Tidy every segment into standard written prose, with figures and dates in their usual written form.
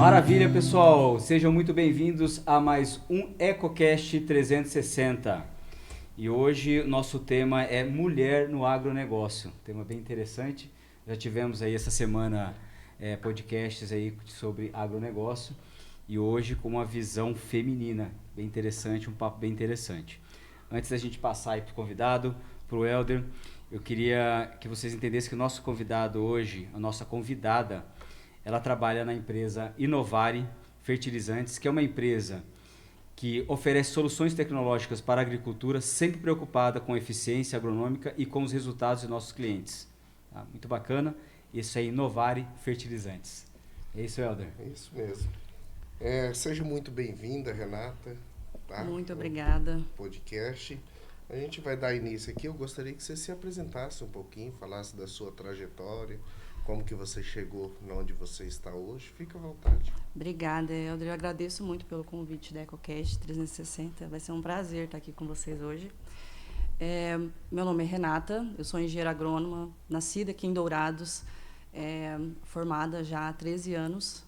Maravilha, pessoal! Sejam muito bem-vindos a mais um EcoCast 360. E hoje o nosso tema é Mulher no Agronegócio. Tema bem interessante. Já tivemos aí essa semana podcasts aí sobre agronegócio e hoje com uma visão feminina bem interessante, um papo bem interessante. Antes da gente passar aí para o convidado, para o Helder, eu queria que vocês entendessem que o nosso convidado hoje, a nossa convidada, ela trabalha na empresa Inovari Fertilizantes, que é uma empresa que oferece soluções tecnológicas para a agricultura, sempre preocupada com a eficiência agronômica e com os resultados de nossos clientes. Tá? Muito bacana. Isso é Inovari Fertilizantes. É isso, Helder? É isso mesmo. Seja muito bem-vinda, Renata. Tá? Muito obrigada. Podcast. A gente vai dar início aqui. Eu gostaria que você se apresentasse um pouquinho, falasse da sua trajetória, como que você chegou onde você está hoje. Fica à vontade. Obrigada, Helder. Eu agradeço muito pelo convite da EcoCast 360. Vai ser um prazer estar aqui com vocês hoje. Meu nome é Renata, eu sou engenheira agrônoma, nascida aqui em Dourados, formada já há 13 anos.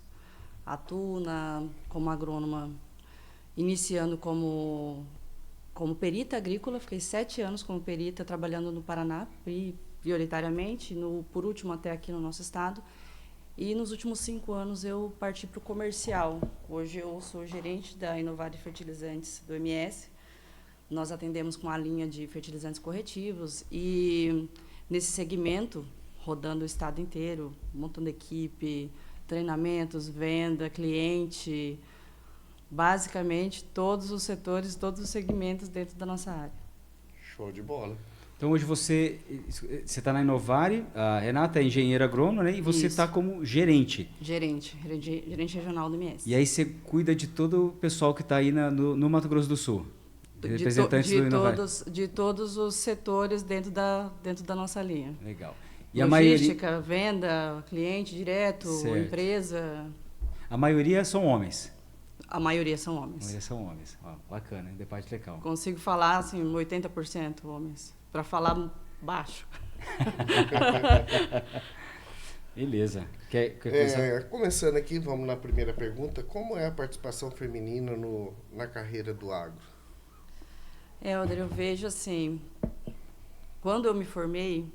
Atuo como agrônoma, iniciando como perita agrícola. Fiquei 7 anos como perita, trabalhando no Paraná, prioritariamente, por último até aqui no nosso estado. E nos últimos 5 anos eu parti para o comercial. Hoje eu sou gerente da Inovari Fertilizantes do MS. Nós atendemos com a linha de fertilizantes corretivos e nesse segmento, rodando o estado inteiro, montando equipe, treinamentos, venda, cliente, basicamente todos os setores, todos os segmentos dentro da nossa área. Show de bola. Então hoje você está na Inovari, a Renata é engenheira agrônoma, né? E você está como gerente. Gerente regional do MS. E aí você cuida de todo o pessoal que está aí no Mato Grosso do Sul. Representantes do Inovari. De todos os setores dentro da nossa linha. Legal. E logística, venda, cliente direto, certo. Empresa. A maioria são homens. A maioria são homens. A maioria são homens. Ó, bacana, de parte legal. Consigo falar assim, 80% homens. Para falar baixo. Beleza. Quer começando aqui, vamos na primeira pergunta. Como é a participação feminina na carreira do agro? Helder, eu vejo assim, quando eu me formei,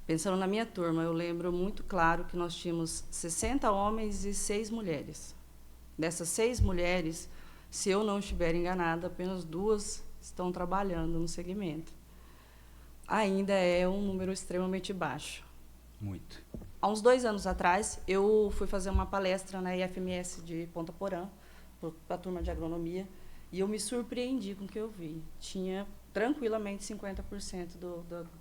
pensando na minha turma, eu lembro muito claro que nós tínhamos 60 homens e 6 mulheres. Dessas 6 mulheres, se eu não estiver enganada, apenas 2 estão trabalhando no segmento. Ainda é um número extremamente baixo. Muito. Há uns 2 anos atrás, eu fui fazer uma palestra na IFMS de Ponta Porã, para a turma de agronomia, e eu me surpreendi com o que eu vi. Tinha tranquilamente 50%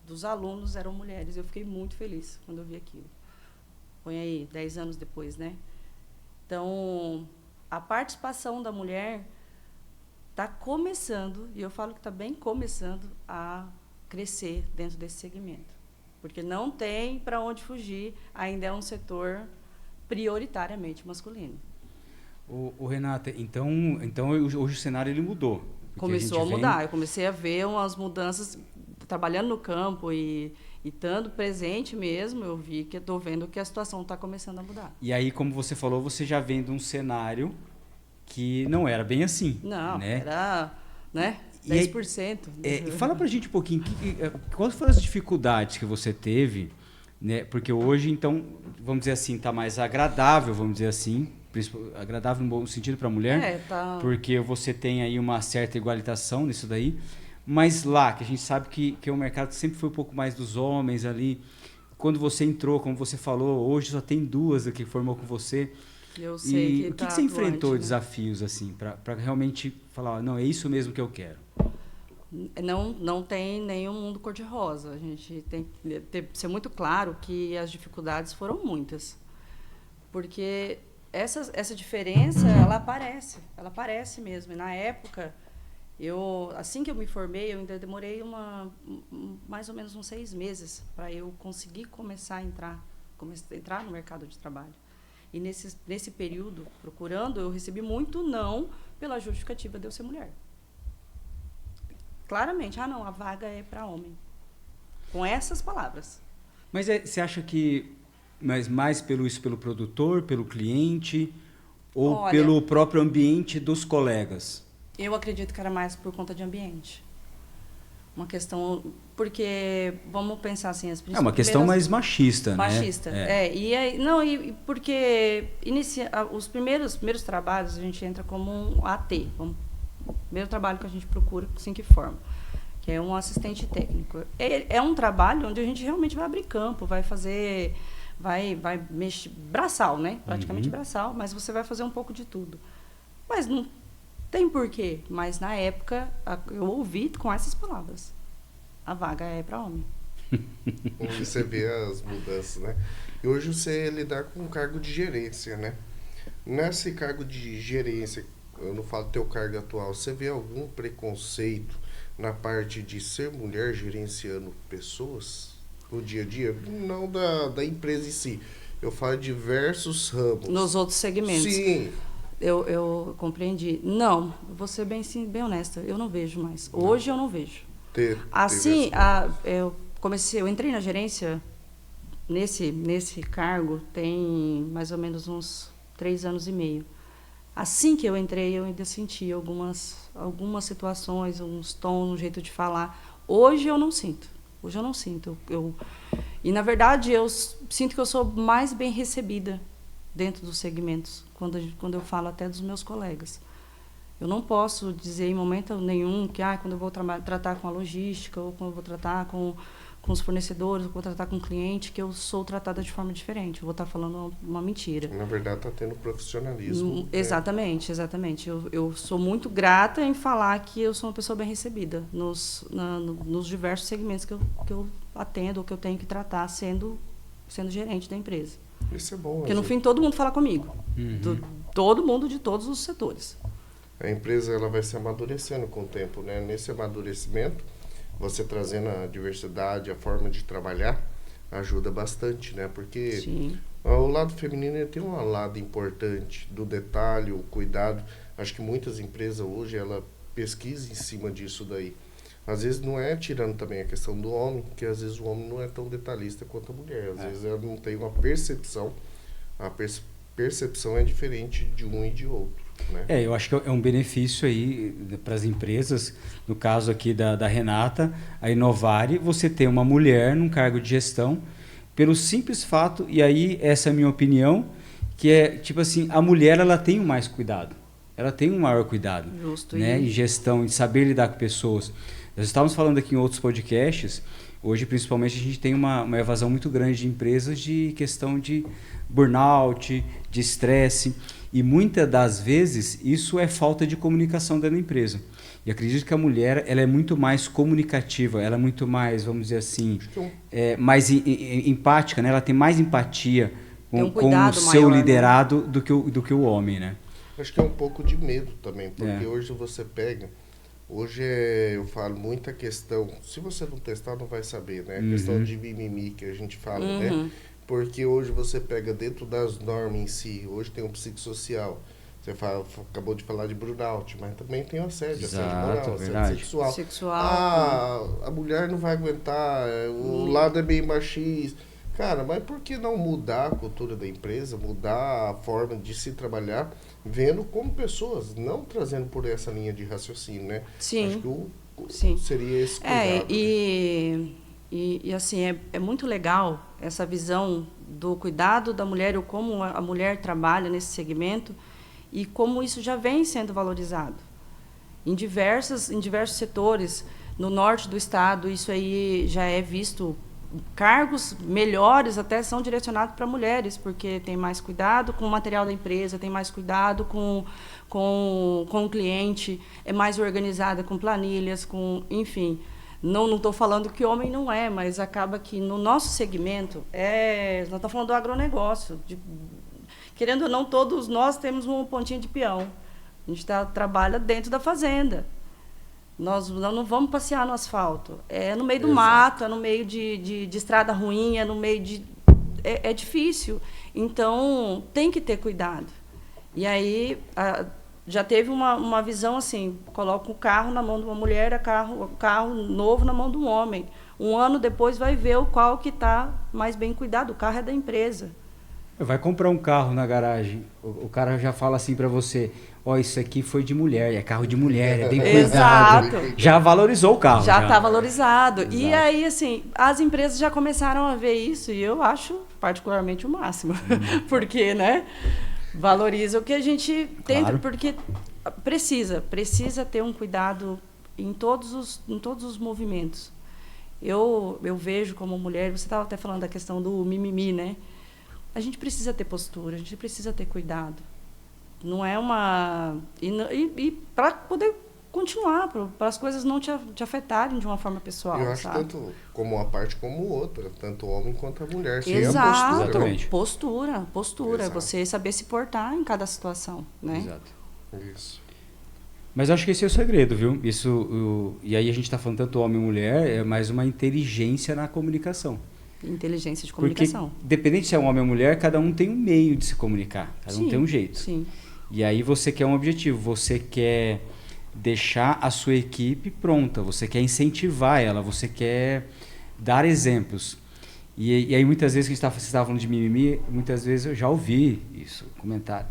dos alunos eram mulheres. Eu fiquei muito feliz quando eu vi aquilo. Põe aí, 10 anos depois, né? Então, a participação da mulher está começando, e eu falo que está bem começando, a crescer dentro desse segmento. Porque não tem para onde fugir, ainda é um setor prioritariamente masculino. O Renata, então hoje o cenário ele mudou. Começou a mudar. Eu comecei a ver umas mudanças, trabalhando no campo e estando presente mesmo, eu vi que estou vendo que a situação está começando a mudar. E aí, como você falou, você já vem de um cenário que não era bem assim. Não, né? Era, né? 10%. Fala pra gente um pouquinho, quais foram as dificuldades que você teve, né? Porque hoje, então, vamos dizer assim, está mais agradável, vamos dizer assim, agradável no bom sentido para a mulher, porque você tem aí uma certa igualitação nisso daí, mas lá, que a gente sabe que o mercado sempre foi um pouco mais dos homens ali, quando você entrou, como você falou, hoje só tem 2 que formou com você. Eu sei o que você enfrentou desafios assim para realmente falar, não, é isso mesmo que eu quero? Não tem nenhum mundo cor-de-rosa. A gente tem que ser muito claro que as dificuldades foram muitas, porque essa diferença ela aparece mesmo. E na época, assim que eu me formei, eu ainda demorei mais ou menos uns 6 meses para eu conseguir começar a entrar no mercado de trabalho. E nesse período, procurando, eu recebi muito não pela justificativa de eu ser mulher. Claramente, não, a vaga é para homem. Com essas palavras. Mas você acha que mas mais pelo produtor, pelo cliente ou Olha, pelo próprio ambiente dos colegas? Eu acredito que era mais por conta de ambiente. Uma questão... Porque, vamos pensar assim... É uma questão mais machista, machista, né? E aí, não, porque os primeiros trabalhos a gente entra como um AT. O primeiro trabalho que a gente procura, assim que forma. Que é um assistente técnico. É um trabalho onde a gente realmente vai abrir campo, vai fazer... Vai mexer... Braçal, né? Praticamente braçal, mas você vai fazer um pouco de tudo. Mas não tem porquê. Mas, na época, eu ouvi com essas palavras. A vaga é para homem. Onde você vê as mudanças, né? E hoje você lidar com um cargo de gerência, né? Nesse cargo de gerência, eu não falo teu cargo atual, você vê algum preconceito na parte de ser mulher gerenciando pessoas no dia a dia? Não da empresa em si. Eu falo de diversos ramos. Nos outros segmentos. Sim. Eu compreendi. Não, vou ser bem honesta, eu não vejo mais. Hoje eu não vejo. Assim, eu entrei na gerência nesse cargo tem mais ou menos uns 3 anos e meio. Assim que eu entrei, eu ainda senti algumas situações, uns tons, um jeito de falar. Hoje eu não sinto. E, na verdade, eu sinto que eu sou mais bem recebida dentro dos segmentos, quando eu falo até dos meus colegas. Eu não posso dizer em momento nenhum que quando eu vou tratar com a logística, ou quando eu vou tratar com os fornecedores, ou vou tratar com o cliente, que eu sou tratada de forma diferente. Eu vou estar falando uma mentira. Na verdade, está tendo profissionalismo. Exatamente. Eu sou muito grata em falar que eu sou uma pessoa bem recebida nos diversos segmentos que eu atendo, ou que eu tenho que tratar sendo gerente da empresa. Isso é bom. Porque, no fim, todo mundo fala comigo. Todo mundo de todos os setores. A empresa ela vai se amadurecendo com o tempo, né? Nesse amadurecimento, você trazendo a diversidade, a forma de trabalhar, ajuda bastante, né? Porque Sim. O lado feminino ele tem um lado importante do detalhe, o cuidado. Acho que muitas empresas hoje ela pesquisam em cima disso daí. Às vezes não é tirando também a questão do homem, porque às vezes o homem não é tão detalhista quanto a mulher. Às vezes ela não tem uma percepção. A percepção é diferente de um e de outro. Né? Eu acho que é um benefício aí para as empresas, no caso aqui da Renata, a Inovare, você tem uma mulher num cargo de gestão, pelo simples fato, e aí essa é a minha opinião, que é tipo assim, a mulher ela tem mais cuidado, ela tem um maior cuidado. Justo, né? Em gestão, em saber lidar com pessoas. Nós estávamos falando aqui em outros podcasts, hoje principalmente a gente tem uma evasão muito grande de empresas de questão de burnout, de estresse. E muitas das vezes isso é falta de comunicação dentro da empresa. E acredito que a mulher ela é muito mais comunicativa, ela é muito mais, vamos dizer assim, mais empática, né? Ela tem mais empatia com o seu maior, liderado, né? do que o homem, né? Acho que é um pouco de medo também, porque hoje você pega... Hoje eu falo muita questão, se você não testar não vai saber, né? A questão de mimimi que a gente fala, né? Porque hoje você pega dentro das normas em si, hoje tem um psicossocial, você acabou de falar de burnout, mas também tem o assédio moral, assédio sexual. A mulher não vai aguentar, o lado é bem machista. Cara, mas por que não mudar a cultura da empresa, mudar a forma de se trabalhar, vendo como pessoas, não trazendo por essa linha de raciocínio, né? Sim. Acho que seria esse cuidado. E assim, é muito legal essa visão do cuidado da mulher, ou como a mulher trabalha nesse segmento, e como isso já vem sendo valorizado. Em diversos setores, no norte do estado, isso aí já é visto. Cargos melhores até são direcionados para mulheres, porque tem mais cuidado com o material da empresa, tem mais cuidado com o cliente, é mais organizada com planilhas, enfim. Não estou falando que homem não é, mas acaba que no nosso segmento, nós estamos falando do agronegócio. Querendo ou não, todos nós temos um pontinho de peão. A gente trabalha dentro da fazenda. Nós não vamos passear no asfalto. É no meio do mato, é no meio de estrada ruim, é no meio de... É difícil. Então, tem que ter cuidado. E aí, já teve uma visão assim, coloca o carro na mão de uma mulher, o carro novo na mão de um homem. Um ano depois vai ver o qual que está mais bem cuidado. O carro é da empresa. Vai comprar um carro na garagem, o cara já fala assim para você, ó, isso aqui foi de mulher, é carro de mulher, é bem cuidado. Exato. Já valorizou o carro. Já está valorizado. Exato. E aí, assim, as empresas já começaram a ver isso e eu acho particularmente o máximo. Porque, né, valoriza o que a gente tenta, Claro. porque precisa ter um cuidado em todos os movimentos. Eu vejo como mulher, você estava até falando da questão do mimimi, né? A gente precisa ter postura, a gente precisa ter cuidado. Não é uma... E para poder continuar, para as coisas não te afetarem de uma forma pessoal, Eu acho sabe? tanto como uma parte como outra, tanto o homem quanto a mulher. Sem Exato. a postura. Exatamente. Postura. Exato. Você saber se portar em cada situação, né? Exato. Isso. Mas eu acho que esse é o segredo, viu? E aí a gente está falando tanto homem e mulher, é mais uma inteligência na comunicação. Inteligência de comunicação. Porque, independente se é um homem ou mulher, cada um tem um meio de se comunicar. Cada um tem um jeito. Sim. E aí você quer um objetivo, você quer deixar a sua equipe pronta, você quer incentivar ela, você quer dar exemplos. E aí muitas vezes que você estava falando de mimimi, muitas vezes eu já ouvi isso, comentário.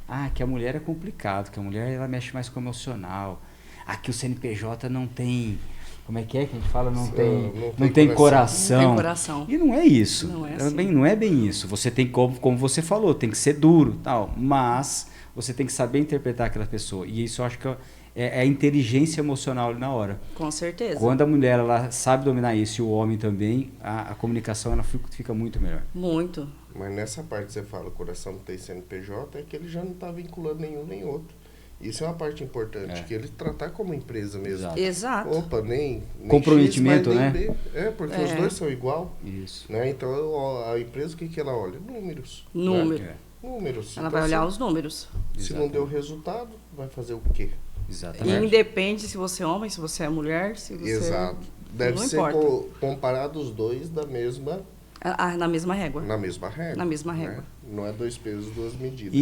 Ah, que a mulher é complicado, que a mulher ela mexe mais com o emocional. Aqui o CNPJ não tem... Como é que a gente fala? Não tem coração. Não tem coração. E não é isso. Não é Também assim. não é bem isso. Você tem, como você falou, tem que ser duro, tal, mas você tem que saber interpretar aquela pessoa. E isso eu acho que é a inteligência emocional ali na hora. Com certeza. Quando a mulher ela sabe dominar isso e o homem também, a comunicação ela fica muito melhor. Muito. Mas nessa parte que você fala, o coração não tem CNPJ, é que ele já não está vinculando nenhum nem outro. Isso é uma parte importante, que ele tratar como empresa mesmo. Exato. Opa, nem comprometimento, X, mas né? nem B. É, porque os dois são igual. Isso. Né? Então, a empresa, o que ela olha? Números. Número. Né? Números. Ela Então, vai olhar os números. Se não deu resultado, vai fazer o quê? Exatamente. Independe se você é homem, se você é mulher, se você... Exato. Deve não ser importa. comparado os dois da mesma... Na mesma régua. Na mesma régua. Na mesma né? régua. Não é 2 pesos, 2 medidas.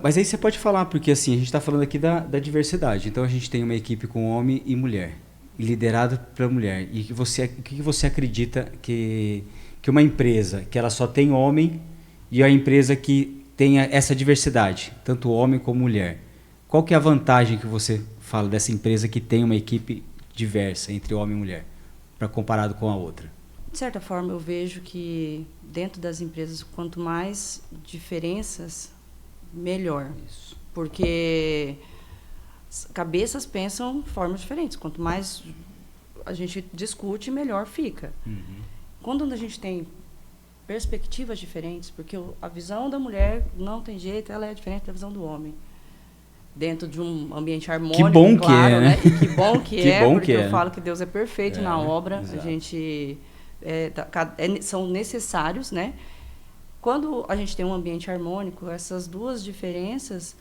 Mas aí você pode falar, porque assim, a gente está falando aqui da diversidade. Então a gente tem uma equipe com homem e mulher, e liderada pela mulher. E o que você acredita que uma empresa que ela só tem homem e a empresa que tenha essa diversidade, tanto homem como mulher, qual que é a vantagem que você fala dessa empresa que tem uma equipe diversa entre homem e mulher, comparado com a outra? De certa forma, eu vejo que dentro das empresas, quanto mais diferenças, melhor. Isso. Porque cabeças pensam de formas diferentes. Quanto mais a gente discute, melhor fica. Quando a gente tem perspectivas diferentes, porque a visão da mulher não tem jeito, ela é diferente da visão do homem. Dentro de um ambiente harmônico, que bom claro, que é, né? E que bom que Que é, bom porque que é. eu falo que Deus é perfeito na obra. Exato. A gente... são necessários, né? Quando a gente tem um ambiente harmônico, essas duas diferenças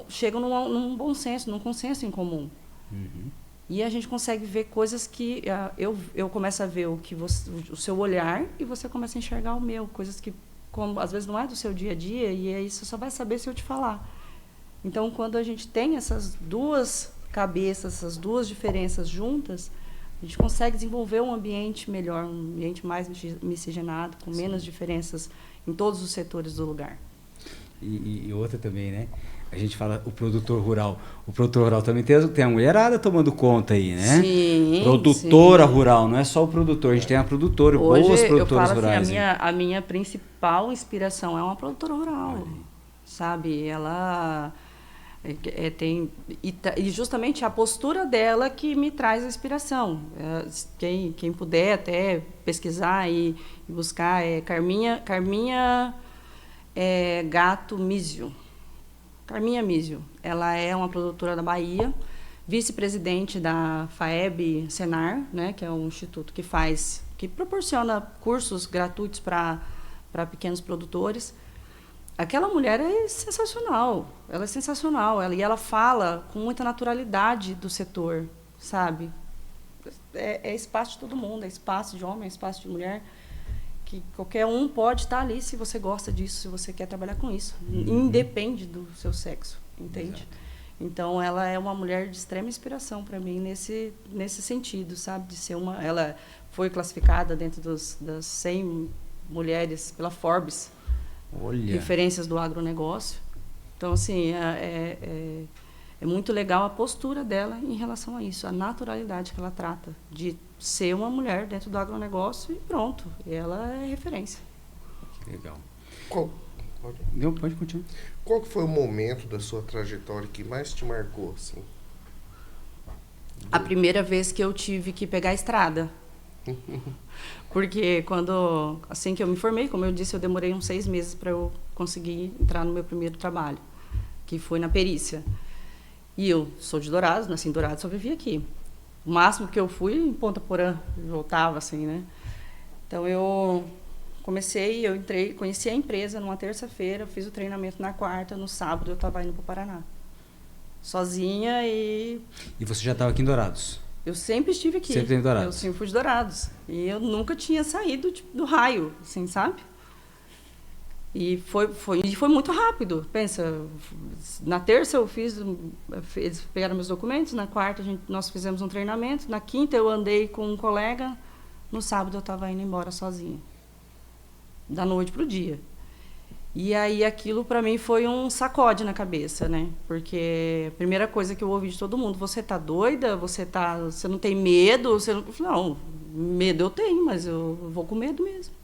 chegam num bom senso, num consenso em comum. E a gente consegue ver coisas que eu começo a ver o seu olhar e você começa a enxergar o meu, coisas que às vezes não é do seu dia a dia e aí você só vai saber se eu te falar. Então, quando a gente tem essas duas cabeças, essas duas diferenças juntas, a gente consegue desenvolver um ambiente melhor, um ambiente mais miscigenado, com menos diferenças em todos os setores do lugar. E outra também, né? A gente fala o produtor rural. O produtor rural também tem a mulherada tomando conta aí, né? Sim, produtora sim. rural, não é só o produtor, a gente tem a produtora, Hoje, boas produtoras eu falo rurais. assim, a minha principal inspiração é uma produtora rural, sabe? Ela tem... E justamente a postura dela que me traz a inspiração. Quem puder até pesquisar e buscar é Carminha Gato Mísio. Carminha Mísio. Ela é uma produtora da Bahia, vice-presidente da FAEB Senar, né, que é um instituto que proporciona cursos gratuitos para pequenos produtores. Aquela mulher é sensacional, ela é sensacional, e ela fala com muita naturalidade do setor, sabe? É espaço de todo mundo, é espaço de homem, é espaço de mulher, que qualquer um pode estar ali se você gosta disso, se você quer trabalhar com isso. Independe do seu sexo, entende? Exato. Então, ela é uma mulher de extrema inspiração para mim nesse sentido, sabe? De ser ela foi classificada dentro das 100 mulheres pela Forbes, Olha. referências do agronegócio. Então, assim, é muito legal a postura dela em relação a isso, a naturalidade que ela trata de ser uma mulher dentro do agronegócio e pronto, ela é referência. Que legal. Não, pode continuar. Qual que foi o momento da sua trajetória que mais te marcou, assim? A primeira vez que eu tive que pegar a estrada. Porque assim que eu me formei, como eu disse, eu demorei uns 6 meses para eu conseguir entrar no meu primeiro trabalho, que foi na perícia. E eu sou de Dourados, nasci em Dourados, só vivi aqui. O máximo que eu fui em Ponta Porã, voltava assim, né? Então eu entrei, conheci a empresa numa terça-feira, fiz o treinamento na quarta, no sábado eu estava indo para o Paraná. Sozinha E você já estava aqui em Dourados? Eu sempre estive aqui. Sempre em Dourados? Eu sempre fui de Dourados. E eu nunca tinha saído do raio, assim, sabe? E foi muito rápido. Pensa, na terça eles pegaram meus documentos, na quarta nós fizemos um treinamento, na quinta eu andei com um colega, no sábado eu estava indo embora sozinha. Da noite pro dia. E aí aquilo para mim foi um sacode na cabeça, né? Porque a primeira coisa que eu ouvi de todo mundo, você tá doida? Você não tem medo? Eu falei, não, medo eu tenho, mas eu vou com medo mesmo.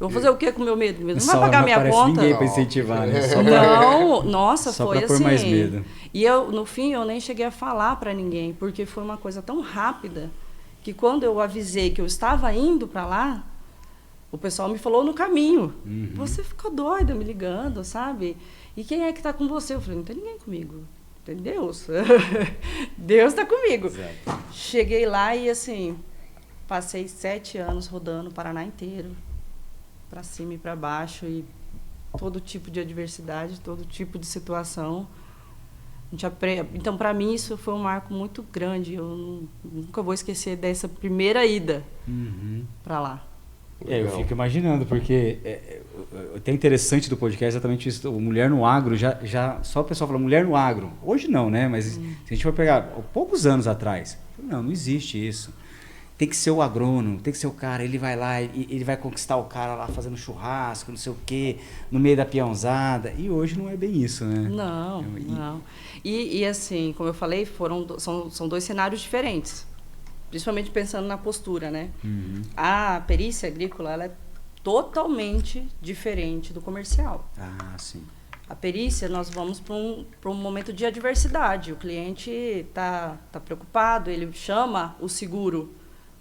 Eu vou fazer o que com o meu medo? Não vai pagar minha conta? Ninguém para incentivar, né? Não, nossa, só foi pra assim. Pôr mais medo. E no fim eu nem cheguei a falar para ninguém, porque foi uma coisa tão rápida que quando eu avisei que eu estava indo para lá, o pessoal me falou no caminho. Uhum. Você ficou doida me ligando, sabe? E quem é que está com você? Eu falei, não tem ninguém comigo. Tem Deus. Deus está comigo. Exato. Cheguei lá e assim, passei 7 anos rodando o Paraná inteiro, para cima e para baixo, e todo tipo de adversidade, todo tipo de situação. Então, para mim, isso foi um marco muito grande. Eu nunca vou esquecer dessa primeira ida para lá. Eu fico imaginando, porque até interessante do podcast é exatamente isso. O Mulher no Agro, já só o pessoal fala Mulher no Agro. Hoje não, né? Mas se a gente for pegar poucos anos atrás, não existe isso. Tem que ser o agrônomo, tem que ser o cara, ele vai lá, ele vai conquistar o cara lá fazendo churrasco, não sei o quê, no meio da peãozada. E hoje não é bem isso, né? Não. E assim, como eu falei, são 2 cenários diferentes. Principalmente pensando na postura, né? Uhum. A perícia agrícola, ela é totalmente diferente do comercial. Ah, sim. A perícia, nós vamos para um momento de adversidade. O cliente está preocupado, ele chama o seguro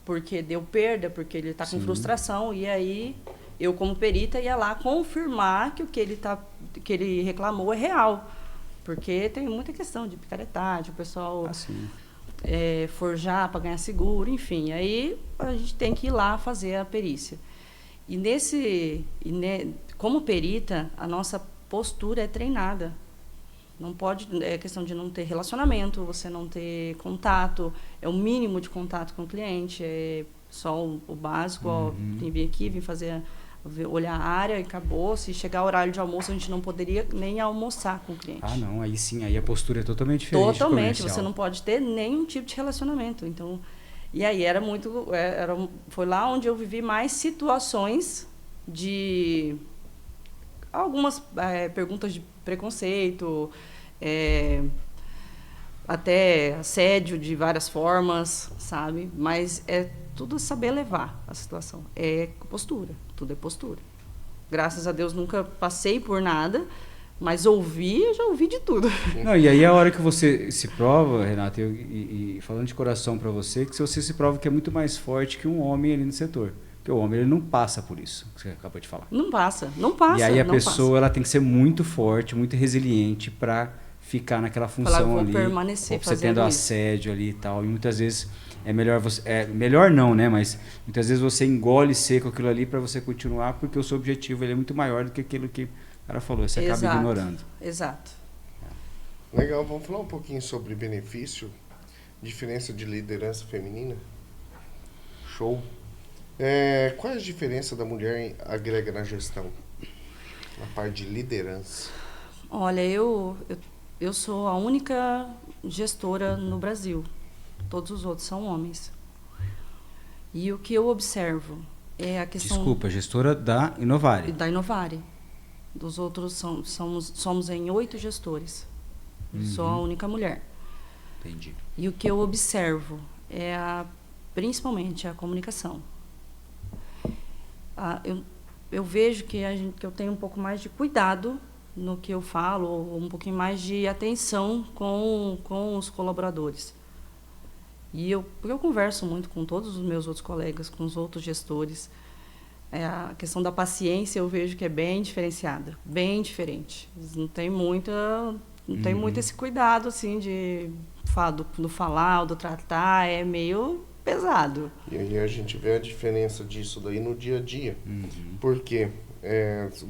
porque deu perda, porque ele está com frustração. E aí, eu como perita ia lá confirmar que o que ele reclamou é real. Porque tem muita questão de picaretagem, o pessoal... forjar para ganhar seguro, enfim. Aí a gente tem que ir lá fazer a perícia. Como perita, a nossa postura é treinada. Não pode, é questão de não ter relacionamento, você não ter contato, é o mínimo de contato com o cliente, é só o básico, tem que vir aqui, olhar a área e acabou. Se chegar o horário de almoço, a gente não poderia nem almoçar com o cliente. Ah, não, aí sim, aí a postura é totalmente diferente. Totalmente, você não pode ter nenhum tipo de relacionamento. Então, e aí foi lá onde eu vivi mais situações de algumas perguntas de preconceito, até assédio de várias formas, sabe? Mas é tudo saber levar a situação. É postura, tudo é postura. Graças a Deus nunca passei por nada, mas eu já ouvi de tudo. Não, e aí é a hora que você se prova, Renata, e falando de coração para você, que você se prova que é muito mais forte que um homem ali no setor. Porque o homem ele não passa por isso, que você acabou de falar. Não passa. E aí a pessoa ela tem que ser muito forte, muito resiliente para ficar naquela função ali. Permanecer você tendo assédio ali e tal. E muitas vezes é melhor você... melhor não, né? Mas muitas vezes você engole seco aquilo ali para você continuar, porque o seu objetivo ele é muito maior do que aquilo que o cara falou. Você acaba ignorando. Exato. Legal, vamos falar um pouquinho sobre benefício, diferença de liderança feminina? Show. Qual é a diferença da mulher agrega na gestão? Na parte de liderança? Olha, eu Eu sou a única gestora no Brasil. Todos os outros são homens. E o que eu observo é a questão... Desculpa, gestora da Inovare. Da Inovare. Dos outros, somos em 8 gestores. Eu sou a única mulher. Entendi. E o que eu observo é, principalmente, a comunicação. Eu vejo que eu tenho um pouco mais de cuidado no que eu falo, ou um pouquinho mais de atenção com os colaboradores. Porque eu converso muito com todos os meus outros colegas, com os outros gestores. A questão da paciência eu vejo que é bem diferenciada, bem diferente. Não tem muito esse cuidado assim do falar, ou do tratar, é meio pesado. E aí a gente vê a diferença disso daí no dia a dia. Porque,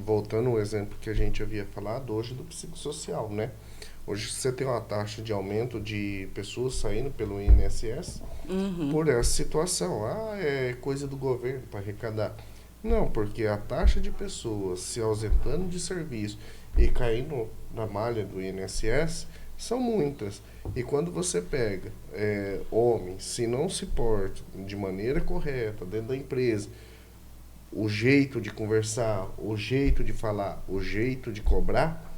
voltando ao exemplo que a gente havia falado hoje do psicossocial, né? Hoje você tem uma taxa de aumento de pessoas saindo pelo INSS por essa situação. É coisa do governo para arrecadar. Não, porque a taxa de pessoas se ausentando de serviço e caindo na malha do INSS são muitas. E quando você pega homens, se não se portam de maneira correta dentro da empresa, o jeito de conversar, o jeito de falar, o jeito de cobrar,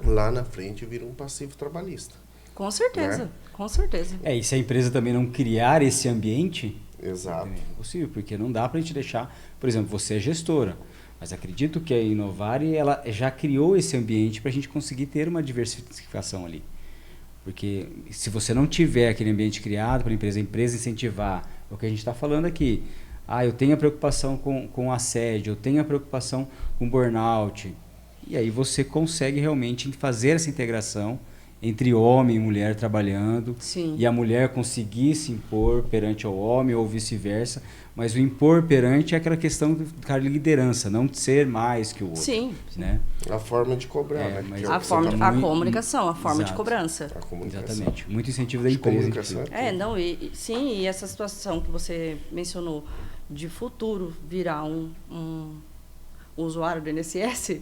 lá na frente vira um passivo trabalhista. Com certeza, né? Com certeza. E se a empresa também não criar esse ambiente... Exato. É impossível, porque não dá para a gente deixar... Por exemplo, você é gestora, mas acredito que a Inovare ela já criou esse ambiente para a gente conseguir ter uma diversificação ali. Porque se você não tiver aquele ambiente criado para a empresa incentivar, é o que a gente está falando aqui. Eu tenho a preocupação com assédio, eu tenho a preocupação com burnout. E aí você consegue realmente fazer essa integração entre homem e mulher trabalhando. Sim. E a mulher conseguir se impor perante o homem ou vice-versa. Mas o impor perante é aquela questão de liderança, não de ser mais que o outro. Sim. Né? A forma de cobrar, né? A comunicação, a forma de cobrança. A comunicação. Exatamente. Muito incentivo da empresa. E essa situação que você mencionou de futuro virar um usuário do INSS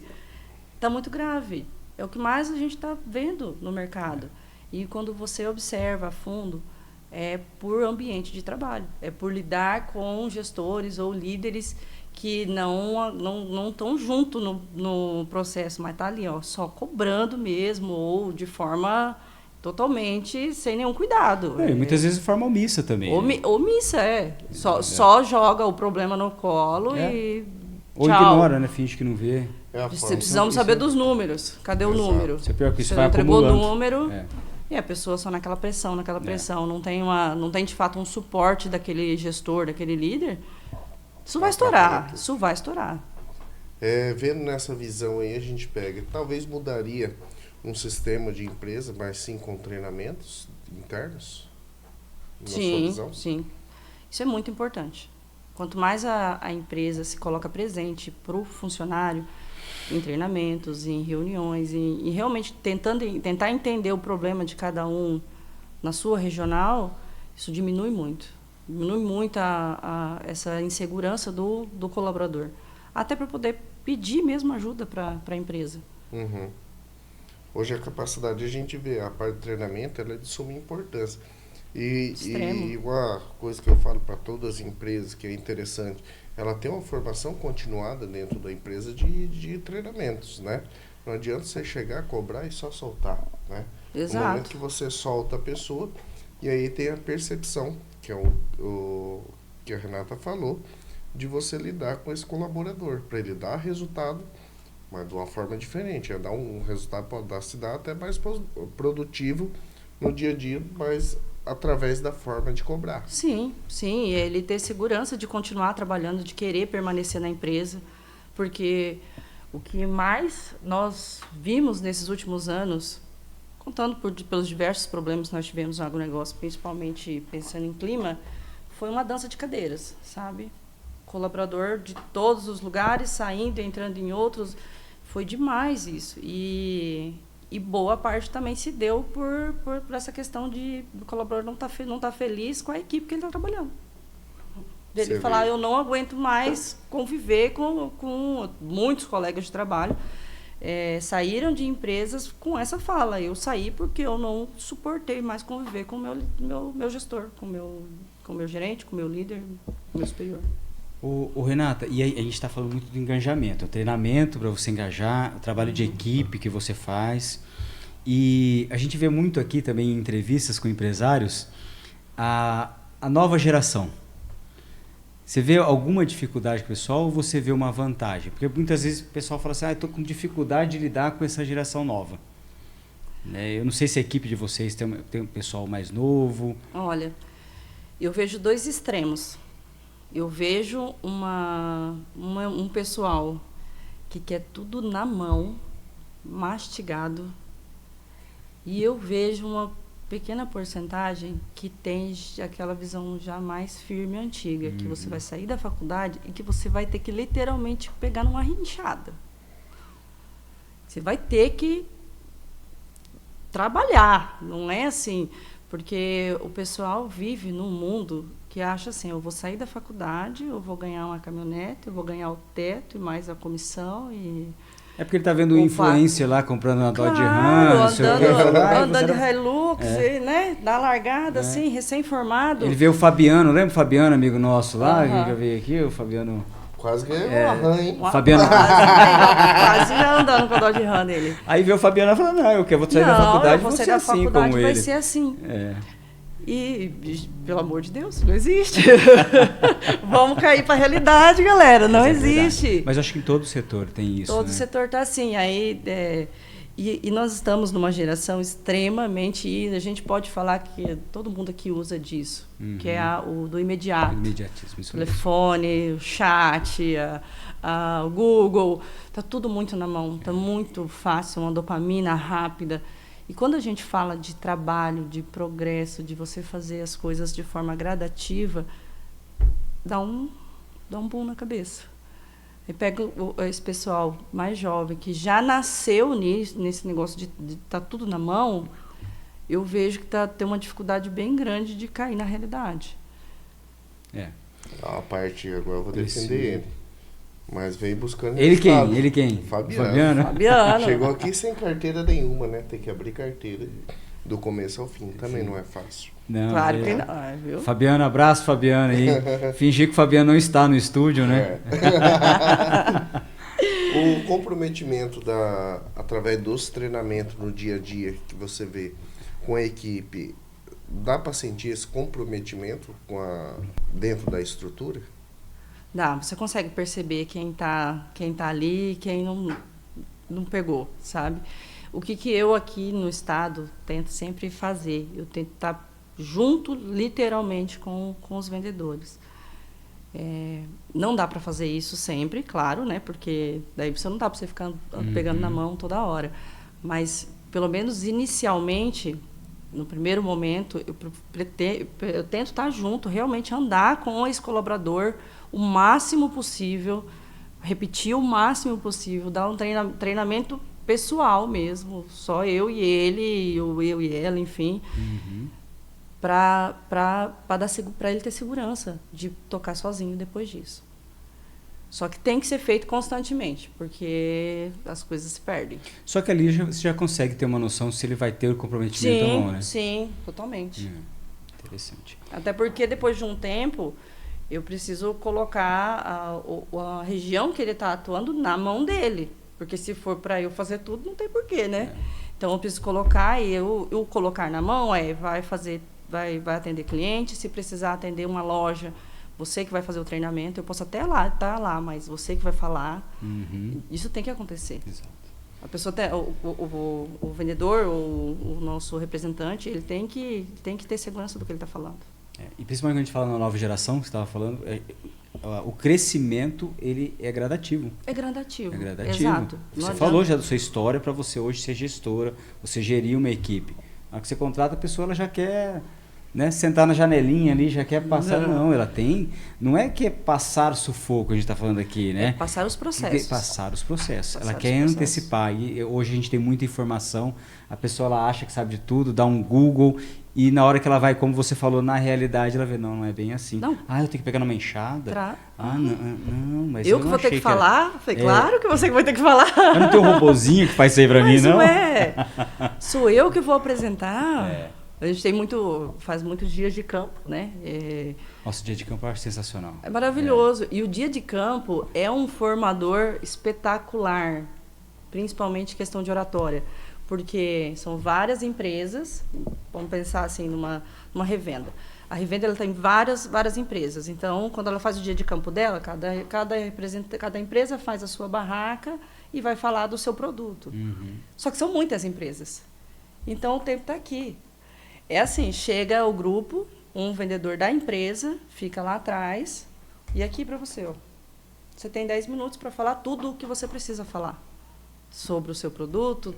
está muito grave. É o que mais a gente está vendo no mercado. E quando você observa a fundo, é por ambiente de trabalho. É por lidar com gestores ou líderes que não estão junto no processo, mas está ali, só cobrando mesmo, ou de forma totalmente sem nenhum cuidado. Muitas vezes de forma omissa também. Omissa, Só joga o problema no colo e ou tchau. Ignora, né? Finge que não vê. Precisamos saber dos números. Cadê o número? Isso é pior que isso você vai entregou acumulando. O número e a pessoa só naquela pressão. Não tem de fato um suporte daquele gestor, daquele líder. Isso vai estourar. Vendo nessa visão aí, a gente pega, talvez mudaria um sistema de empresa, mas sim com treinamentos internos? Sim. Isso é muito importante. Quanto mais a empresa se coloca presente para o funcionário, em treinamentos, em reuniões, e realmente tentar entender o problema de cada um na sua regional, isso diminui muito. Diminui muito essa insegurança do colaborador. Até para poder pedir mesmo ajuda para a empresa. Hoje a capacidade de a gente ver a parte de treinamento ela é de suma importância. E uma coisa que eu falo para todas as empresas que é interessante, ela tem uma formação continuada dentro da empresa de treinamentos, né? Não adianta você chegar, cobrar e só soltar, né? Exato. No momento que você solta a pessoa, e aí tem a percepção, que é o que a Renata falou, de você lidar com esse colaborador, para ele dar resultado, mas de uma forma diferente. Dar um resultado pode se dar até mais produtivo no dia a dia, mas através da forma de cobrar. Sim, ele ter segurança de continuar trabalhando, de querer permanecer na empresa, porque o que mais nós vimos nesses últimos anos, contando pelos diversos problemas que nós tivemos no agronegócio, principalmente pensando em clima, foi uma dança de cadeiras, sabe? Colaborador de todos os lugares, saindo e entrando em outros, foi demais isso. E boa parte também se deu por essa questão de o colaborador não tá feliz com a equipe que ele está trabalhando. Ele falar, eu não aguento mais conviver com muitos colegas de trabalho saíram de empresas com essa fala. Eu saí porque eu não suportei mais conviver com o meu gestor, com o meu gerente, com o meu líder, com o meu superior. Renata, e aí, a gente está falando muito do engajamento, o treinamento para você engajar, o trabalho de equipe que você faz. E a gente vê muito aqui também em entrevistas com empresários a nova geração. Você vê alguma dificuldade pessoal ou você vê uma vantagem? Porque muitas vezes o pessoal fala assim, estou com dificuldade de lidar com essa geração nova. Eu não sei se a equipe de vocês tem um pessoal mais novo. Olha, eu vejo 2 extremos. Eu vejo um pessoal que quer tudo na mão, mastigado, e eu vejo uma pequena porcentagem que tem aquela visão já mais firme e antiga, que você vai sair da faculdade e que você vai ter que literalmente pegar numa rinchada. Você vai ter que trabalhar, não é assim, porque o pessoal vive num mundo que acha assim, eu vou sair da faculdade, eu vou ganhar uma caminhonete, eu vou ganhar o teto e mais a comissão e... É porque ele está vendo o influencer lá comprando uma Dodge Ram, andando de Hilux, né? Da largada, assim, recém-formado. Ele vê o Fabiano, lembra o Fabiano, amigo nosso lá, que já veio aqui, o Fabiano... Quase ganhou uma RAM, hein? Fabiano... Quase andando com a Dodge Ram dele. Aí vê o Fabiano e fala, não, eu vou sair da faculdade, vou ser assim como ele. Vai ser assim. E, pelo amor de Deus, não existe. Vamos cair para a realidade, galera. Não existe. Verdade. Mas acho que em todo setor tem isso. Todo setor está assim. Aí, e nós estamos numa geração extremamente... E a gente pode falar que todo mundo aqui usa disso, que é o do imediato. Imediatismo. Isso telefone, o chat, o Google. Está tudo muito na mão. Está muito fácil, uma dopamina rápida. E quando a gente fala de trabalho, de progresso, de você fazer as coisas de forma gradativa, dá um boom na cabeça. E pega esse pessoal mais jovem, que já nasceu nesse negócio de tá tudo na mão, eu vejo que tem uma dificuldade bem grande de cair na realidade. A parte, agora eu vou defender ele. Mas veio buscando... Ele quem? Fabiano. Chegou aqui sem carteira nenhuma, né? Tem que abrir carteira do começo ao fim. Também não é fácil. Não, claro que não, viu? Fabiano, abraço, Fabiano aí. Fingir que o Fabiano não está no estúdio, né? O comprometimento através dos treinamentos no dia a dia que você vê com a equipe, dá para sentir esse comprometimento dentro da estrutura? Dá, você consegue perceber quem tá ali e quem não pegou, sabe? O que eu aqui no estado tento sempre fazer? Eu tento estar junto, literalmente, com os vendedores. Não dá para fazer isso sempre, claro, né? Porque daí não dá para você ficar pegando na mão toda hora. Mas, pelo menos inicialmente, no primeiro momento, eu tento estar junto, realmente andar com esse colaborador o máximo possível, repetir o máximo possível, dar um treinamento pessoal mesmo, só eu e ele, ou eu e ela, enfim, para ele ter segurança de tocar sozinho depois disso. Só que tem que ser feito constantemente, porque as coisas se perdem. Só que ali você já consegue ter uma noção se ele vai ter o comprometimento ou não, né? Sim, totalmente. Interessante. Até porque depois de um tempo, eu preciso colocar a região que ele está atuando na mão dele. Porque se for para eu fazer tudo, não tem porquê, né? Então, eu preciso colocar, e eu colocar na mão vai atender cliente, se precisar atender uma loja, você que vai fazer o treinamento, eu posso até estar lá, mas você que vai falar. Isso tem que acontecer. Exato. A pessoa o vendedor, o nosso representante, ele tem que ter segurança do que ele está falando. E principalmente quando a gente fala na nova geração, que você estava falando, o crescimento ele é gradativo. É gradativo. Exato. Você falou já da sua história para você hoje ser gestora, você gerir uma equipe. Na hora que você contrata a pessoa, ela já quer, né, sentar na janelinha ali, já quer passar. Não, ela tem. Não é que é passar sufoco, a gente está falando aqui, né? É passar os processos. Passar os processos. Ela quer antecipar. E hoje a gente tem muita informação, a pessoa ela acha que sabe de tudo, dá um Google E na hora que ela vai, como você falou, na realidade, ela vê, não é bem assim. Não. Eu tenho que pegar numa enxada? Não, mas eu que vou ter que falar? Falei, claro que você que vai ter que falar. Eu não tenho um robozinho que faz isso aí pra mim, não? Sou eu que vou apresentar. A gente faz muitos dias de campo, né? Nossa, o dia de campo eu acho sensacional. É maravilhoso. E o dia de campo é um formador espetacular, principalmente questão de oratória. Porque são várias empresas, vamos pensar assim, numa revenda. A revenda ela tem várias empresas. Então, quando ela faz o dia de campo dela, cada empresa faz a sua barraca e vai falar do seu produto. Uhum. Só que são muitas empresas. Então, o tempo está aqui. É assim, chega o grupo, um vendedor da empresa, fica lá atrás, e aqui para você, ó. Você tem 10 minutos para falar tudo o que você precisa falar sobre o seu produto,